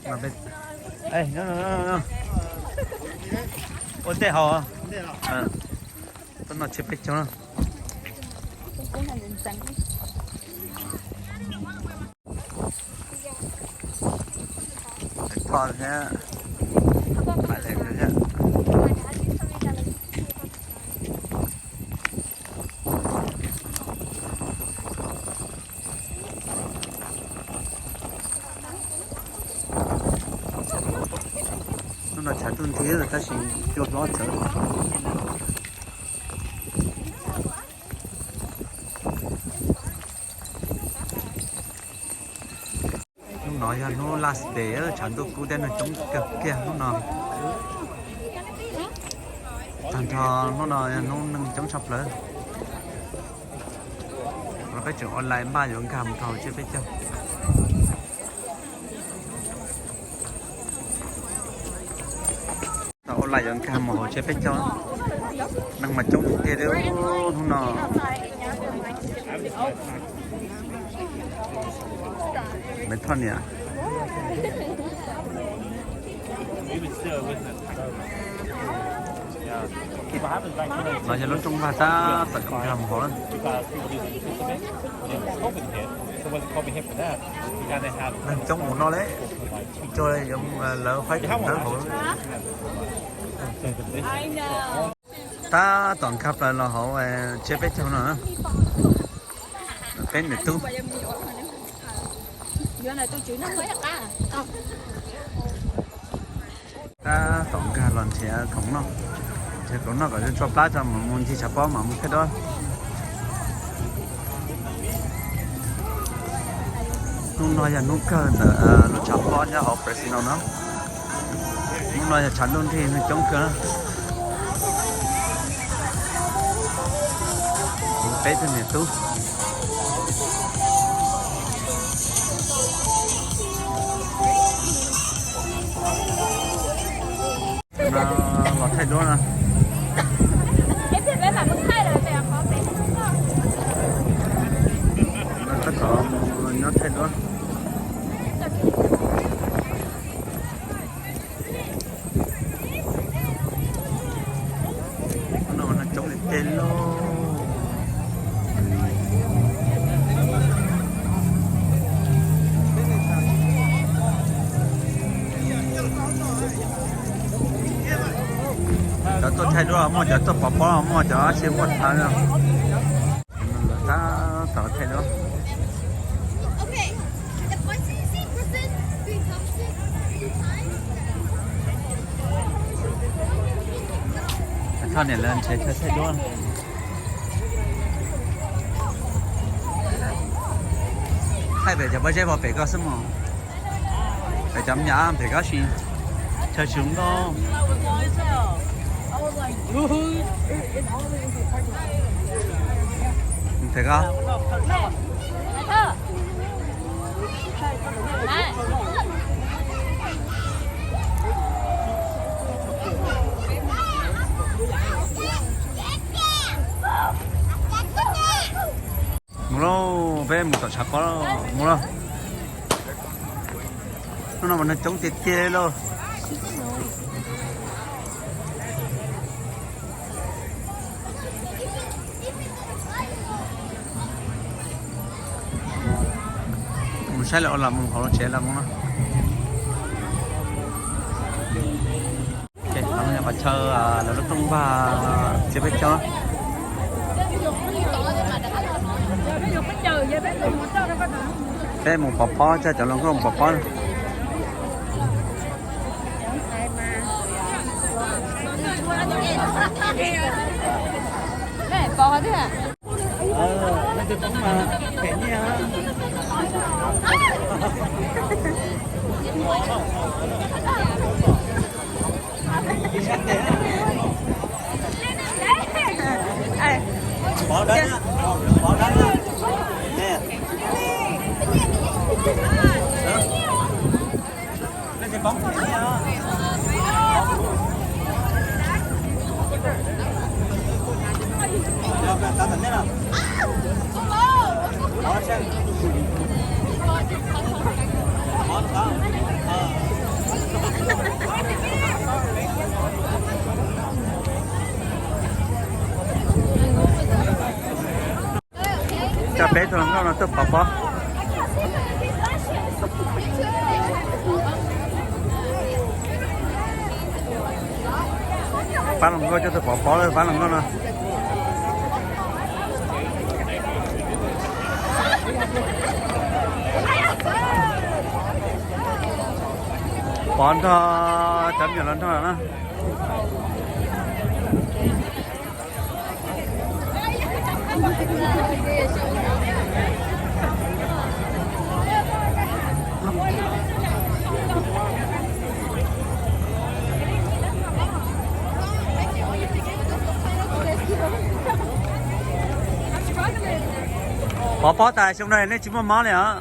mà bên ê nó ổn tệ hò tôi nói chụp cho nó thò nhá phải lên nữa nhá nó chả tuân thế rồi ta chỉ cho nó chở nó nói là nó last day ở chẳng được cố định là chống cực kia nó nói thằng thò nó nói nó nâng chống sập lớn nó cái trường online ba giờ cầm thầu chưa biết chưa tao online giờ cầm mà họ chưa biết cho nâng mà chống kia đó không nói mấy thằng nhỉ nóจะลดจงภาษาตัดคำถามของเราnên trong một nó đấy chơi giống lỡ phải thắng của ta toàn khắp là họ chế bé cho nó cái này tu ta tổng cả lần sẽ khổng nó thì cũng nó có cho plá cho mà muốn chi chả có mà muốn cái đó nung nói là nung cơ nó chả có nhá học phải xin nó nung nói là chán luôn thì nó chống cơ bé thì này tú nó thay đổi nè tất cả nó thay đổi nó chống lên tên luôn tôi thay đổi một giờ tôi bỏ bỏ một giờ xem một tháng rồi ta tự thay đổi thằng này lên sẽ thay đổi thay về giờ bây giờ vào về cái什么phải chấm nhá về cái gì chơi chúng đó thấy không? Mua bé một tờ sạc có mua đâu? Nó mà nó chống tiệt kia luôn. sai lỡ làm họ nó chế làm nó ok hôm nay bà chơi là nó tung và chế biết cho đây một bò bò cho chọn lòng có một bò bò này bò thế à nó được cũng mà khỏe nha bỏ đấy nha bỏ đấy nha nè lên cái bóng này nha ta thành thế nào đó xem đó thôi nó là tức bỏ bán lòng ngô cho tôi bỏ lên bán lòng ngô nè bọn cho chấm nhiều lần thôi đó bỏ tại trong này nên chỉ một món này hả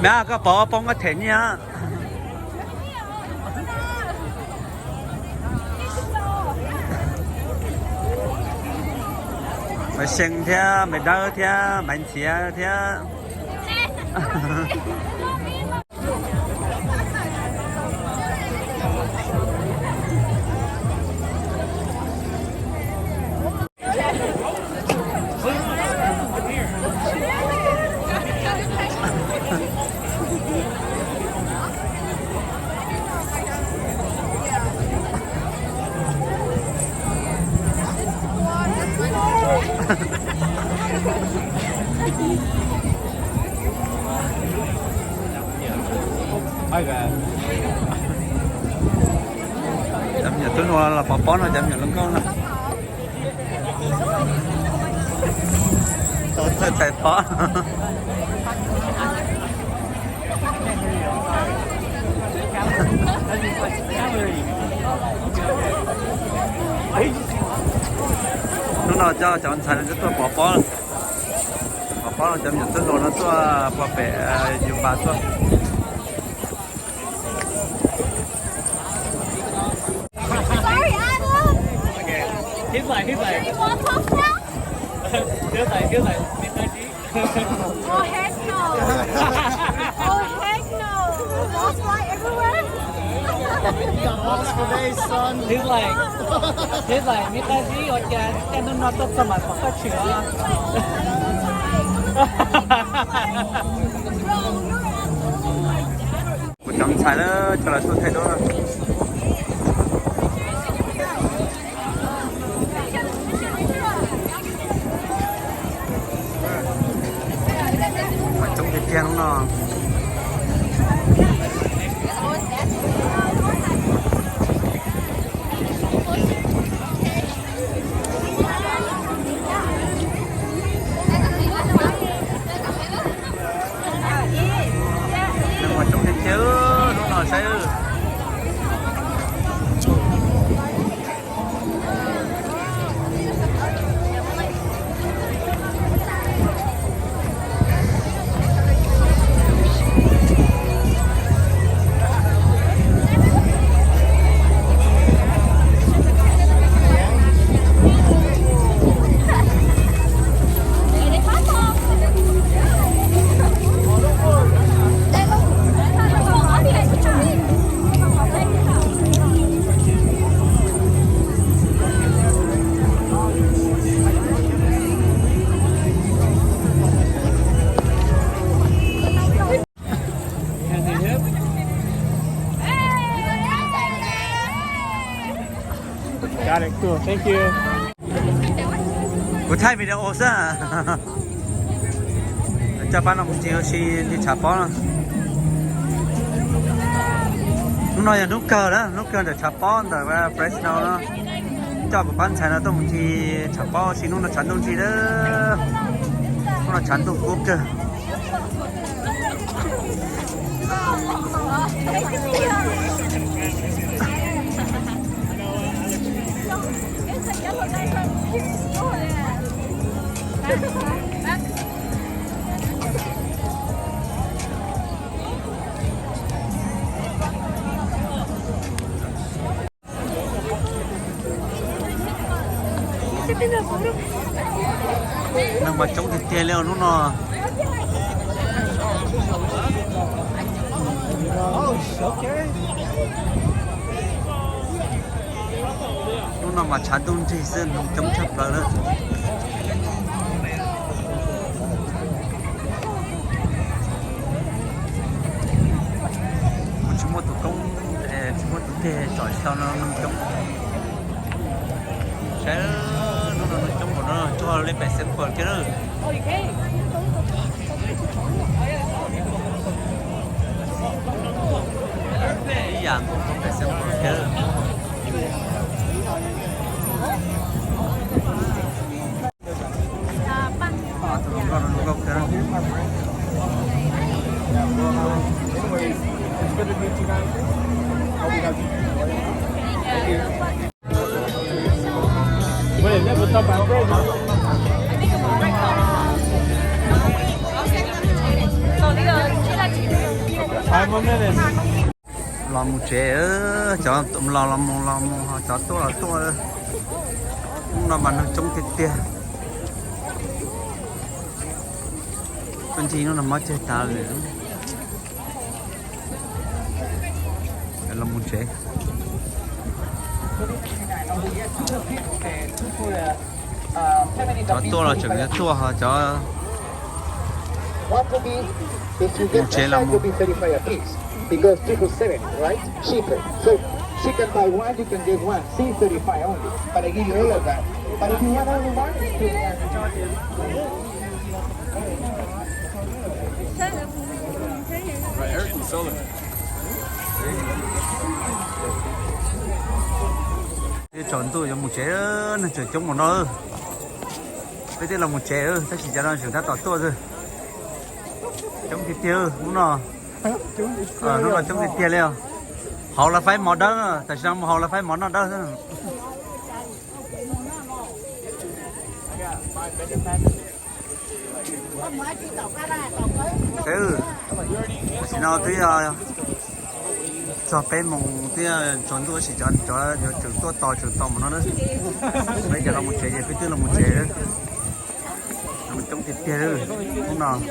mẹ có bỏ bông cái thịt nhá mày sinh thế mày đau thế mày chia thế chấm nhà tôi nói là bỏ nó chấm nhà lưng con nè tôi chạy bỏ nó nào cho chọn thành cho tôi bỏ là chấm nhà tôi nói nó tôi bỏ bể dùng bà tôi Hít lại. Hít lại, biết tay tí. Oh heck no! Oh heck no! Balls fly everywhere. Got balls for days, son. Hít lại, biết tay tí. Ở nhà em nó tốt cho mặt phát triển. một trong sai đó cho là tôi thay đổi trong cái kia nó nhưng mà trong cái chứ nó là sai Got it, cool, thank you. của thay video ra cho bạn ông chiều đi chả bó nó nói là nút cờ đó nút cờ để chả bó rồi và fresh nó cho một bán菜呢都唔知chả bó xin nó chắn东西đó nó chắn东quốc cơ nhưng mà chống thịt tiền leo nó lúc nào mà chán đông thì sơn không chống chập vào đó chúng một thủ công chúng một thủ thể giỏi sao nó chống sẽ nó chống của nó cho lên bẻ xem còn cái đó ý dạng cũng không bẻ xem còn cái đó làm một trẻ cho tụm làm cho tôi cũng là bạn trong tiệt tiệt con chi nó nằm ở trên ta rồi là một trẻ cho tôi là chẳng nhất chua hả cho One to be, if you get one to be 35 a piece, because 2 for 7, right? Cheaper. So she can buy one, you can get one. See, 35 only. But I give you all of that. But if you want only one, Right, Eric and Solar. cái chọn tôi cho một trẻ nó chơi chống một nó bây giờ là một trẻ ta chỉ cho nó chúng ta tỏ tôi thôi chống thịt tiêu đúng rồi nó là chống thịt tiêu liền họ là phải món đó tại sao mà họ là phải món nào đó ừ xin nào thì cho bé mong thì chọn tôi chỉ chọn cho trường to mà nó đó bây giờ là một trẻ gì phía trước là một trẻ mình trong thịt kia đúng không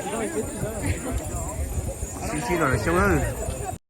xí xí rồi là xong rồi